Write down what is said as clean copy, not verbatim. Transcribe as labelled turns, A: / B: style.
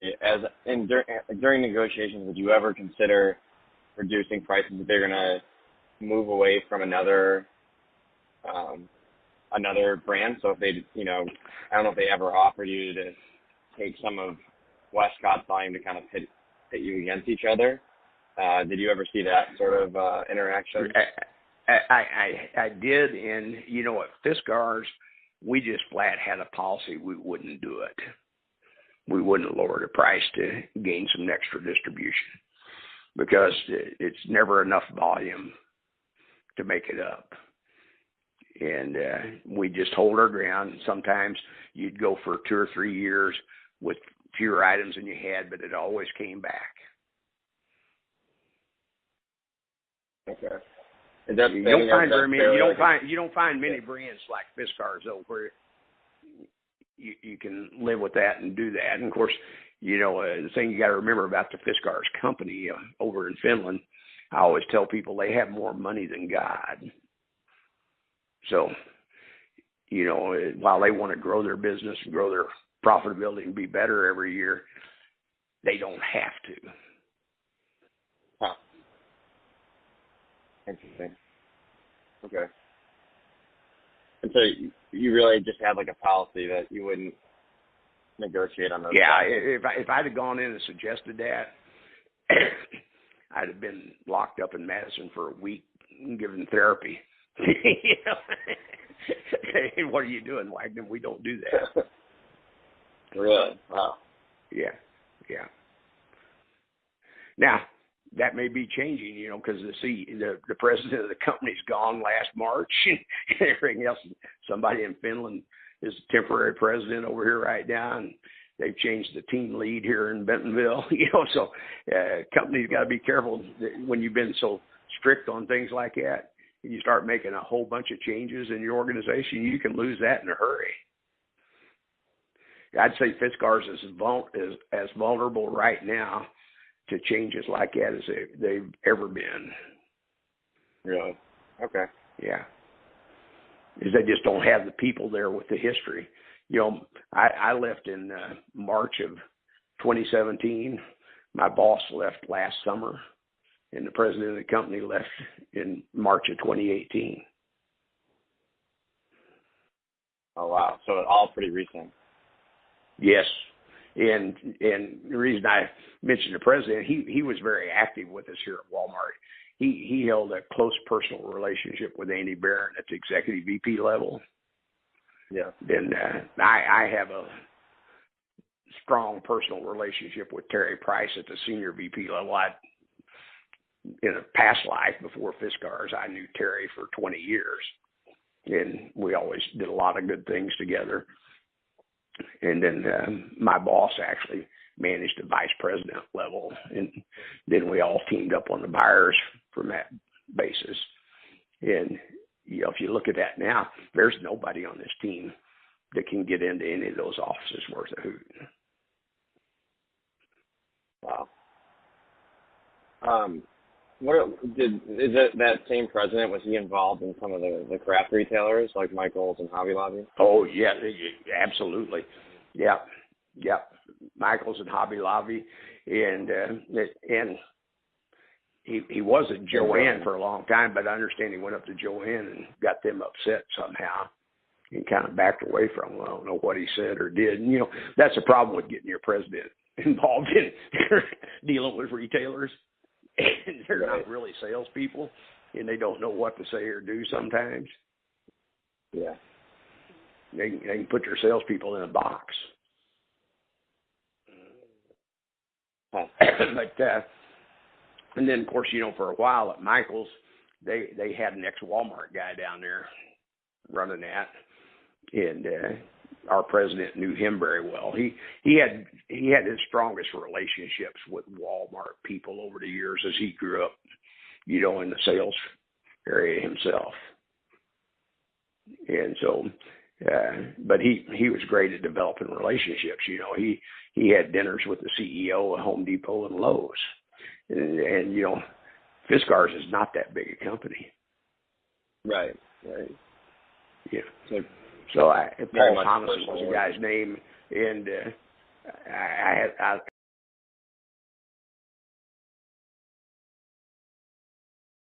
A: during negotiations, would you ever consider reducing prices if they're going to move away from another brand? So if they, I don't know if they ever offered you to take some of Westcott's volume to kind of pit you against each other. Did you ever see that sort of interaction?
B: I did, and at Fiskars, we just flat had a policy we wouldn't do it. We wouldn't lower the price to gain some extra distribution because it's never enough volume to make it up. And we just hold our ground. Sometimes you'd go for 2 or 3 years with fewer items than you had, but it always came back.
A: Okay.
B: You don't find many brands like Fiskars though, where you can live with that and do that. And of course, the thing you got to remember about the Fiskars company over in Finland, I always tell people they have more money than God. So, while they want to grow their business and grow their profitability and be better every year, they don't have to.
A: Huh. Interesting. Okay. And so you really just had like a policy that you wouldn't negotiate on those.
B: Yeah, if I'd have gone in and suggested that, I'd have been locked up in Madison for a week and given therapy. Hey, what are you doing, Wagner? We don't do that.
A: Really? Wow.
B: Yeah. Now, that may be changing, because the president of the company's gone last March and everything else. Somebody in Finland is temporary president over here right now, and they've changed the team lead here in Bentonville. So companies got to be careful when you've been so strict on things like that. And you start making a whole bunch of changes in your organization, you can lose that in a hurry. I'd say Fiskars is as vulnerable right now to changes like that as they've ever been.
A: Really? Okay.
B: Yeah. Because they just don't have the people there with the history. I left in March of 2017. My boss left last summer, and the president of the company left in March of 2018.
A: Oh, wow. So all pretty recent.
B: Yes. And the reason I mentioned the president, he was very active with us here at Walmart. He held a close personal relationship with Andy Barron at the executive VP level.
A: Yeah.
B: And I have a strong personal relationship with Terry Price at the senior VP level. In a past life before Fiskars, I knew Terry for 20 years, and we always did a lot of good things together. And then my boss actually managed the vice president level, and then we all teamed up on the buyers from that basis. And if you look at that now, there's nobody on this team that can get into any of those offices worth a hoot.
A: Wow. Is it that same president, was he involved in some of the craft retailers like Michael's and Hobby Lobby?
B: Oh, yeah, absolutely. Yeah. Michael's and Hobby Lobby. And he was at Joann for a long time, but I understand he went up to Joann and got them upset somehow and kind of backed away from him. I don't know what he said or did. And, that's a problem with getting your president involved in dealing with retailers. And they're not really salespeople, and they don't know what to say or do sometimes.
A: Yeah.
B: They can put their salespeople in a box.
A: Huh.
B: But and then, of course, for a while at Michael's, they had an ex-Walmart guy down there running that, and our president knew him very well. He had his strongest relationships with Walmart people over the years as he grew up, in the sales area himself. And so, but he was great at developing relationships. He had dinners with the CEO of Home Depot and Lowe's, and Fiskars is not that big a company.
A: Right.
B: Yeah. So Paul Thomason was the guy's name, and I